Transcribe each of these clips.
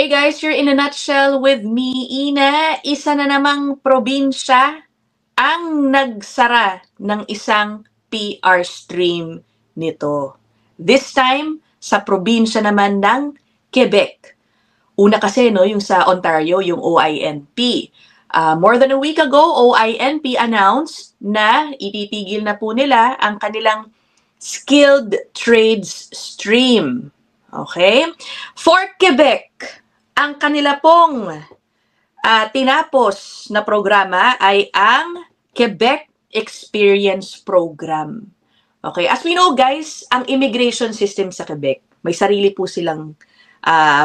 Hey guys, you're in a nutshell with me, Ina. Isa na namang probinsya ang nagsara ng isang PR stream nito. This time, sa probinsya naman ng Quebec. Una kasi, no, yung sa Ontario, yung OINP. More than a week ago, OINP announced na ititigil na po nila ang kanilang skilled trades stream. Okay? For Quebec, ang kanila pong tinapos na programa ay ang Quebec Experience Program. Okay, as we know guys, ang immigration system sa Quebec, may sarili po silang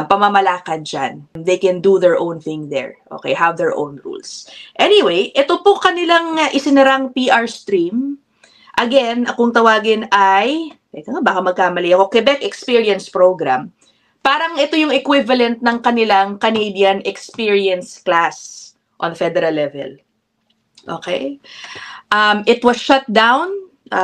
pamamalakad dyan. They can do their own thing there. Okay, have their own rules. Anyway, ito po kanilang isinarang PR stream. Again, akong tawagin ay, teka nga, baka magkamali ako, Quebec Experience Program. Parang ito yung equivalent ng kanilang Canadian Experience Class on federal level. Okay? It was shut down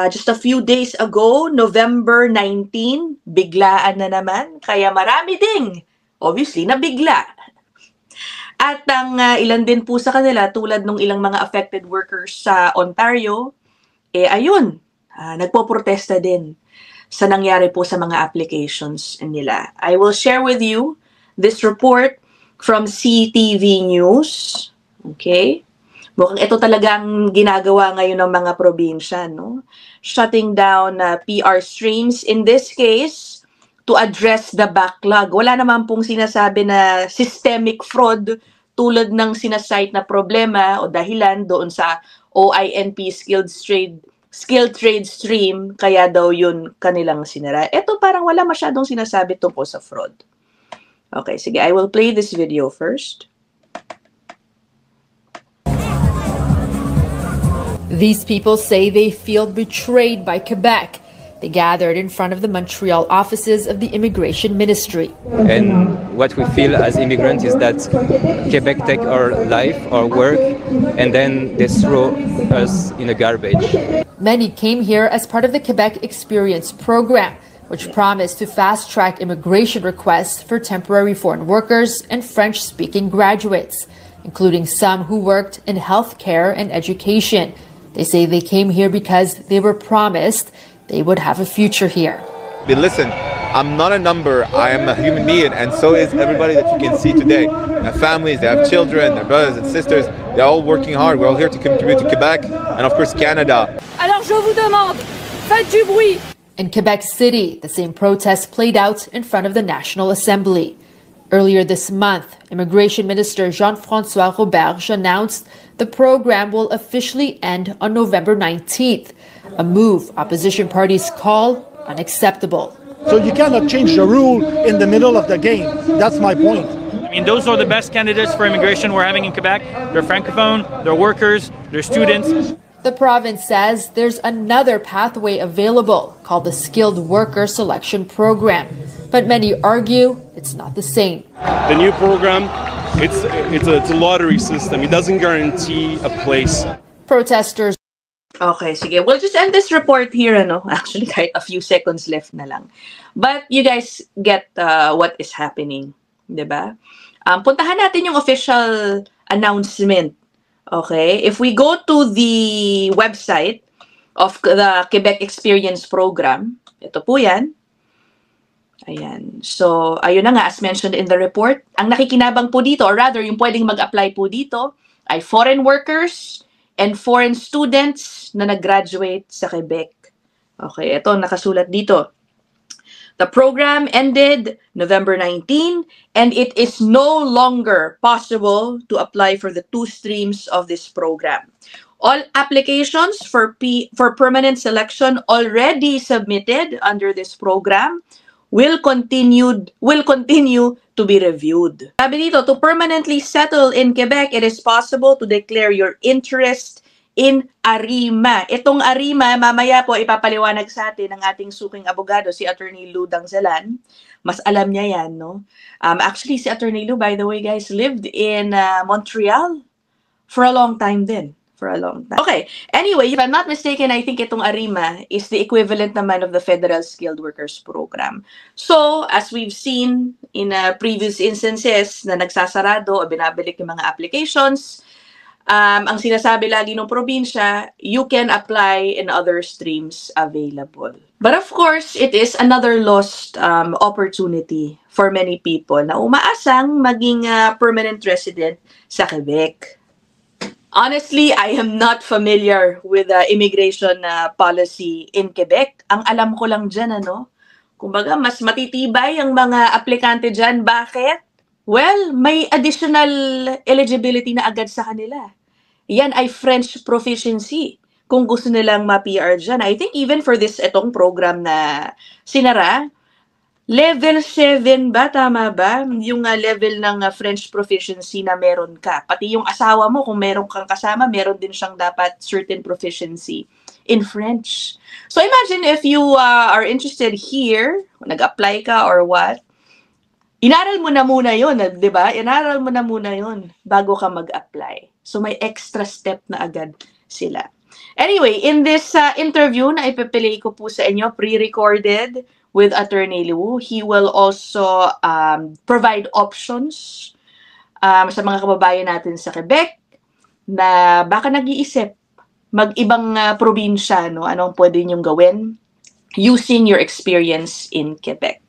just a few days ago, November 19. Biglaan na naman. Kaya marami ding, obviously, nabigla. At ang ilan din po sa kanila, tulad ng ilang mga affected workers sa Ontario, ayun, nagpo-protesta din sa nangyari po sa mga applications nila. I will share with you this report from CTV News. Okay? Mukhang ito talagang ginagawa ngayon ng mga probinsya, no? Shutting down PR streams, in this case, to address the backlog. Wala naman pong sinasabi na systemic fraud tulad ng sinasite na problema o dahilan doon sa OINP skilled trade stream, kaya daw yun kanilang sinara. Ito parang wala masyadong sinasabi tungkol sa fraud. Okay, sige, I will play this video first. These people say they feel betrayed by Quebec. They gathered in front of the Montreal offices of the Immigration Ministry. And what we feel as immigrants is that Quebec take our life, our work, and then they throw us in the garbage. Many came here as part of the Quebec Experience Program, which promised to fast-track immigration requests for temporary foreign workers and French-speaking graduates, including some who worked in healthcare and education. They say they came here because they were promised they would have a future here. But listen, I'm not a number, I am a human being, and so is everybody that you can see today. They have families, they have children, their brothers and sisters, they're all working hard. We're all here to contribute to Quebec and of course Canada. Alors je vous demande, faites du bruit! In Quebec City, the same protest played out in front of the National Assembly. Earlier this month, Immigration Minister Jean-François Roberge announced the program will officially end on November 19th, a move opposition parties call unacceptable. So you cannot change the rule in the middle of the game. That's my point. I mean, those are the best candidates for immigration we're having in Quebec. They're francophone, they're workers, they're students. The province says there's another pathway available called the Skilled Worker Selection Program. But many argue it's not the same. The new program, it's a lottery system. It doesn't guarantee a place. Protesters. Okay, sige. We'll just end this report here, ano? Actually, kahit a few seconds left na lang. But you guys get what is happening, diba? Puntahan natin yung official announcement. Okay? If we go to the website of the Quebec Experience Program, ito po yan. Ayan. So, ayun na nga, as mentioned in the report, ang nakikinabang po dito, or rather, yung pwedeng mag-apply po dito, ay foreign workers and foreign students na nag-graduate sa Quebec. Okay, ito, nakasulat dito. The program ended November 19, and it is no longer possible to apply for the two streams of this program. All applications for permanent selection already submitted under this program will continue to be reviewed. Sabi dito, to permanently settle in Quebec, it is possible to declare your interest in ARIMA. Itong ARIMA, mamaya po ipapaliwanag sa atin ng ating suking abogado, si Attorney Lou Dangzalan. Mas alam niya yan, no? Actually, si Attorney Lou, by the way, guys, lived in Montreal for a long time din. for a long time. Okay, anyway, if I'm not mistaken, I think itong ARIMA is the equivalent naman of the Federal Skilled Workers Program. So, as we've seen in previous instances na nagsasarado o binabalik yung mga applications, ang sinasabi lagi ng probinsya, you can apply in other streams available. But of course, it is another lost opportunity for many people na umaasang maging permanent resident sa Quebec. Honestly, I am not familiar with the immigration policy in Quebec. Ang alam ko lang dyan, kumbaga, mas matitibay ang mga aplikante dyan. Bakit? Well, may additional eligibility na agad sa kanila. Yan ay French proficiency. Kung gusto nilang ma-PR dyan. I think even for itong program na sinara, level 7 ba? Tama ba? Yung level ng French proficiency na meron ka. Pati yung asawa mo, kung meron kang kasama, meron din siyang dapat certain proficiency in French. So imagine if you are interested here, nag-apply ka or what, inaral mo na muna yun, di ba? Inaral mo na muna yun bago ka mag-apply. So may extra step na agad sila. Anyway, in this interview na ipipilay ko po sa inyo, pre-recorded with Attorney Liu, he will also provide options sa mga kababayan natin sa Quebec na baka nag-iisip mag-ibang probinsya, anong pwede niyong gawin using your experience in Quebec.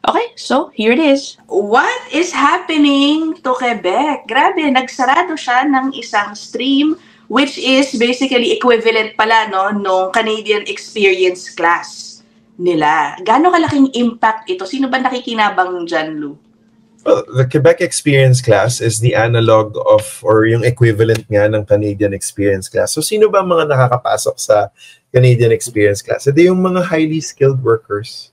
Okay, so here it is. What is happening to Quebec? Grabe, nagsarado siya ng isang stream which is basically equivalent pala nung Canadian Experience class nila. Gaano kalaking impact ito? Sino ba nakikinabang dyan, Lou? Well, the Quebec Experience class is the analog of, or yung equivalent nga ng Canadian Experience class. So, sino ba mga nakakapasok sa Canadian Experience class? Ito yung mga highly skilled workers.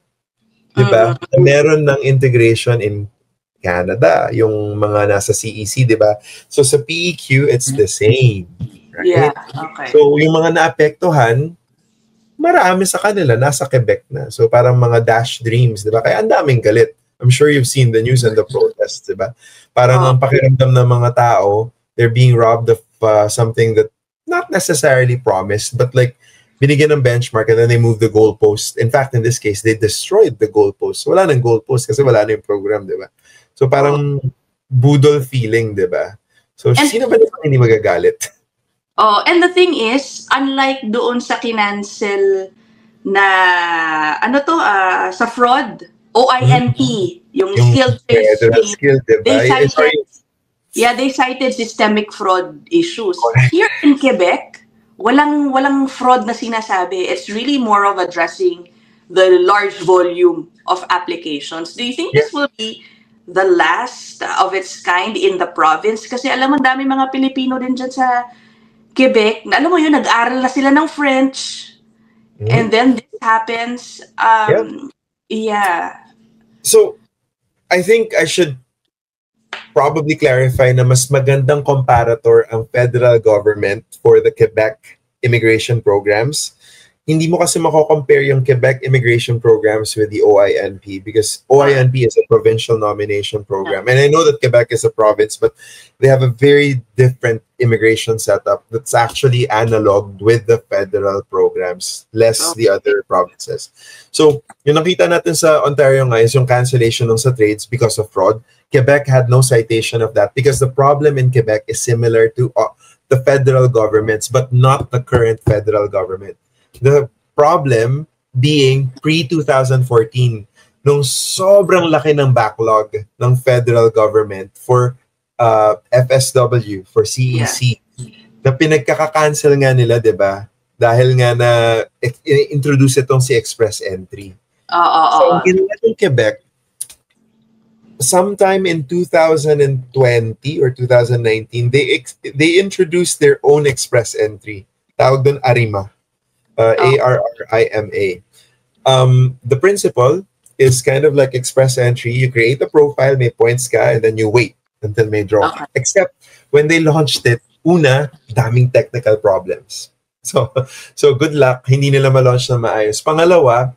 Diba? Meron ng integration in Canada, yung mga nasa CEC, diba? So, sa PEQ, it's the same. Right? Yeah, okay. So, yung mga naapektuhan, marami sa kanila nasa Quebec na. So parang mga dash dreams, di ba? Kaya ang daming galit. I'm sure you've seen the news and the protests, di ba? Parang ang pakiramdam ng mga tao, they're being robbed of something that not necessarily promised, but like binigyan ng benchmark and then they moved the goalpost. In fact, in this case, they destroyed the goalpost. Wala nang goalpost kasi wala na yung program, di ba? So parang budol feeling, di ba? So sino ba naman hindi magagalit? Oh, and the thing is, unlike doon sa kinancel na sa fraud, OINP, yung skilled trade, they cited systemic fraud issues. Here in Quebec, walang fraud na sinasabi. It's really more of addressing the large volume of applications. Do you think this will be the last of its kind in the province? Kasi alam mo, dami mga Pilipino din dyan sa Quebec, alam mo yun, nag-aral na sila ng French, and then this happens. So, I think I should probably clarify na mas magandang comparator ang federal government for the Quebec immigration programs. Hindi mo kasi mako-compare yung Quebec immigration programs with the OINP because OINP is a provincial nomination program. And I know that Quebec is a province, but they have a very different immigration setup that's actually analog with the federal programs, less the other provinces. So, yung nakita natin sa Ontario nga is yung cancellation ng sa trades because of fraud. Quebec had no citation of that because the problem in Quebec is similar to the federal governments, but not the current federal government. The problem being pre-2014, nung sobrang laki ng backlog ng federal government for FSW, for CEC, na pinagkaka-cancel nga nila, di ba? Dahil nga na introduce itong si Express Entry. So, in Quebec, sometime in 2020 or 2019, they introduced their own Express Entry. Tawag doon ARIMA. ARRIMA. The principle is kind of like Express Entry. You create a profile, may points ka, and then you wait until may draw. Except when they launched it, daming technical problems. So good luck, hindi nila ma-launch na maayos. Pangalawa,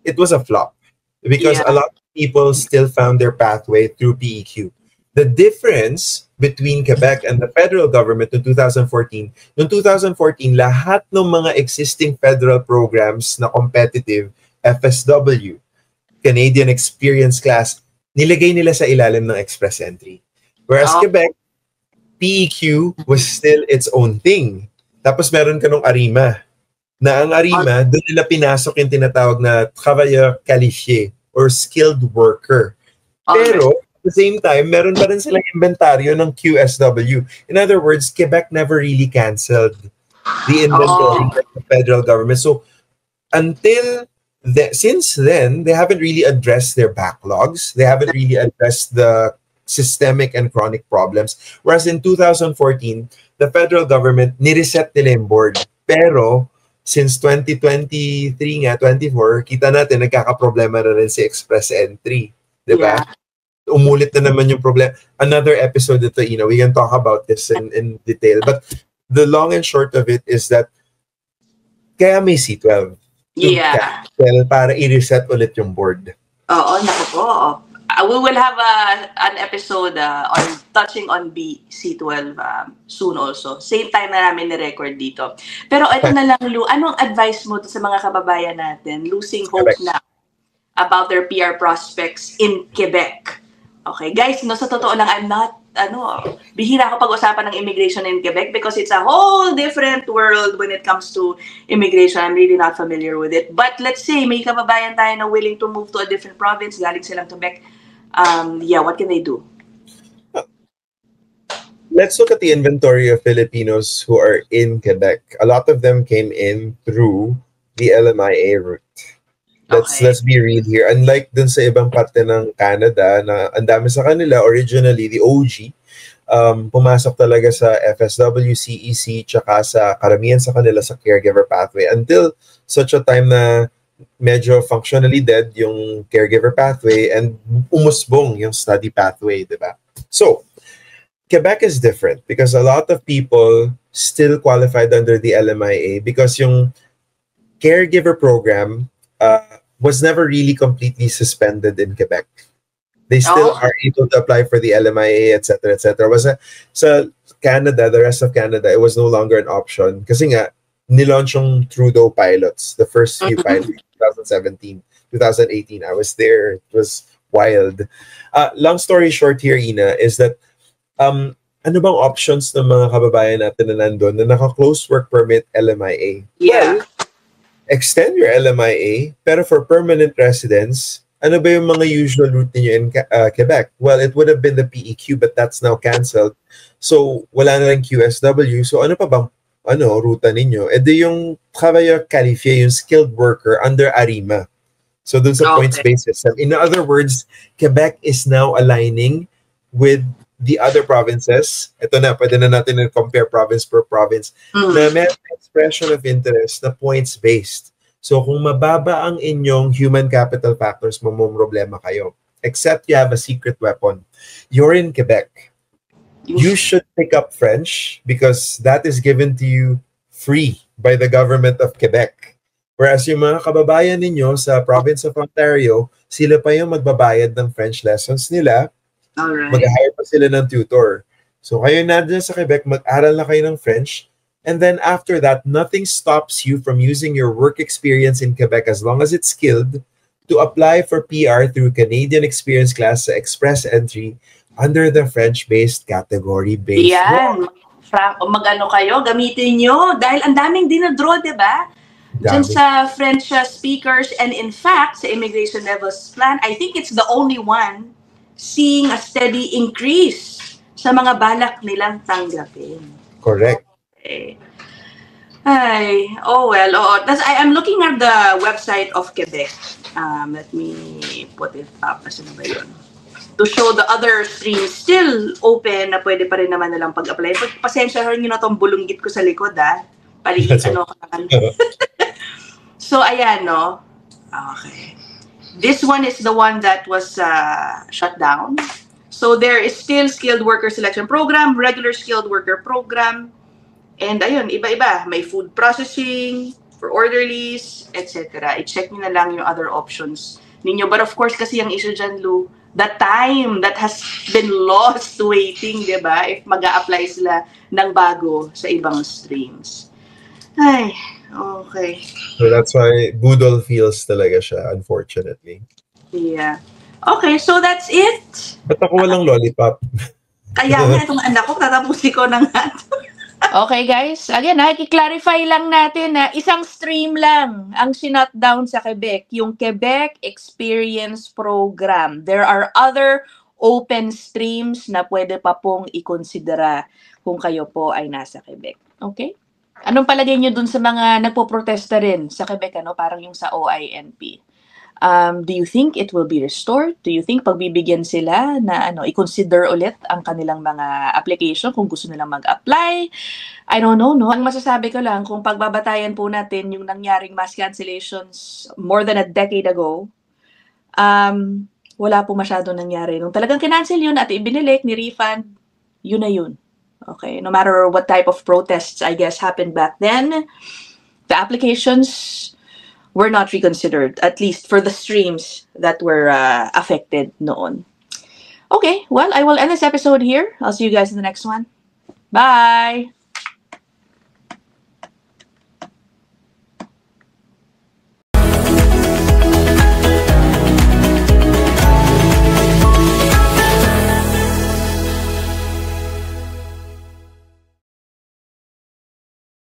it was a flop because a lot of people still found their pathway through PEQ. The difference between Quebec and the federal government in 2014. Noong 2014, lahat ng mga existing federal programs na competitive, FSW, Canadian Experience Class, nilagay nila sa ilalim ng express entry. Whereas Quebec, PEQ was still its own thing. Tapos meron ka nung ARIMA. Na ang ARIMA, doon nila pinasok yung tinatawag na travailleur qualifié or skilled worker. Pero, at the same time, meron pa rin silang inventaryo ng QSW. In other words, Quebec never really canceled the inventory of the federal government. So, since then, they haven't really addressed their backlogs. They haven't really addressed the systemic and chronic problems. Whereas in 2014, the federal government nireset nila yung board. Pero, since 2023 nga, 24, kita natin, nagkakaproblema na rin si Express Entry. Diba? Yeah. Umulit na naman yung problem. Another episode ito, we can talk about this in detail. But the long and short of it is that kaya may C12. Yeah. Para i-reset ulit yung board. Oo, naku po. We will have an episode on touching on C12 soon also. Same time na namin ni-record dito. Pero ito na lang, Lou, anong advice mo sa mga kababayan natin losing hope na about their PR prospects in Quebec? Okay, guys, sa totoo lang, I'm not, bihira ako pag-usapan ng immigration in Quebec because it's a whole different world when it comes to immigration. I'm really not familiar with it. But let's say, may kababayan tayo na willing to move to a different province, galing silang Quebec. What can they do? Let's look at the inventory of Filipinos who are in Quebec. A lot of them came in through the LMIA route. Let's be real here. Unlike dun sa ibang parte ng Canada na ang dami sa kanila, originally, the OG, pumasok talaga sa FSW, CEC, tsaka sa karamihan sa kanila sa caregiver pathway until such a time na medyo functionally dead yung caregiver pathway and umusbong yung study pathway, diba? So, Quebec is different because a lot of people still qualified under the LMIA because yung caregiver program was never really completely suspended in Quebec. They still are able to apply for the LMIA, etc., etc. So Canada, the rest of Canada, it was no longer an option kasi nga nilaunch yung Trudeau pilots, the first few pilots, 2017, 2018. I was there. It was wild. Long story short here, Ina, is that ano bang options ng mga kababayan natin na nandun na naka-close work permit LMIA? Yeah. Well, extend your LMIA, pero for permanent residents, ano ba yung mga usual route ninyo in Quebec? Well, it would have been the PEQ, but that's now cancelled. So, wala na lang QSW. So, ano pa bang ruta ninyo? E di yung travailleur qualifié, yung skilled worker under ARIMA. So, dun sa points-based system. In other words, Quebec is now aligning with the other provinces. Ito na, pwede na natin compare province per province. Na may expression of interest na points-based. So, kung mababa ang inyong human capital factors, problema kayo. Except you have a secret weapon. You're in Quebec. You should pick up French because that is given to you free by the government of Quebec. Whereas yung mga kababayan ninyo sa province of Ontario, sila pa yung magbabayad ng French lessons nila. Alright. Mag-hire pa sila ng tutor. So kayo na dyan sa Quebec, mag-aral na kayo ng French. And then after that, nothing stops you from using your work experience in Quebec as long as it's skilled to apply for PR through Canadian Experience Class sa Express Entry under the French-based category-based law. Mag-ano kayo, gamitin nyo. Dahil ang daming dinadraw, diba? Dyan sa French speakers. And in fact, sa Immigration Levels Plan, I think it's the only one seeing a steady increase sa mga balak nilang tanggapin. Correct. Okay. I'm looking at the website of Quebec. Let me put it up. Nasaan na ba yun? To show the other streams still open na pwede pa rin naman nilang pag-apply. Pasensya rin nyo na itong bulunggit ko sa likod, So, ayan, no? Okay. This one is the one that was shut down. So there is still skilled worker selection program, regular skilled worker program, and ayun, iba-iba. May food processing, for orderlies, etc. I-check nyo na lang yung other options ninyo. But of course, kasi yung issue dyan, Lou, the time that has been lost waiting, di ba? If mag-a-apply sila ng bago sa ibang streams. Ay, okay. So that's why budol feels talaga siya, unfortunately. Yeah. Okay, so that's it. Ba't ako walang lollipop? Kaya nga, itong anak ko, tatapusin ko na nga. Okay guys, again, i-clarify lang natin na isang stream lang ang sinut down sa Quebec, yung Quebec Experience Program. There are other open streams na pwede pa pong ikonsidera kung kayo po ay nasa Quebec. Okay? Anong palagay nyo dun sa mga nagpo-protesta rin sa Quebec, ano? Parang yung sa OINP. Do you think it will be restored? Do you think pagbibigyan sila na i-consider ulit ang kanilang mga application kung gusto nilang mag-apply? I don't know, no? Ang masasabi ko lang, kung pagbabatayan po natin yung nangyaring mass cancellations more than a decade ago, wala po masyado nangyari. Nung talagang kinancel yun at ibinilik, ni-refund, yun na yun. Okay, no matter what type of protests, I guess, happened back then, the applications were not reconsidered, at least for the streams that were affected noon. Okay, well, I will end this episode here. I'll see you guys in the next one. Bye!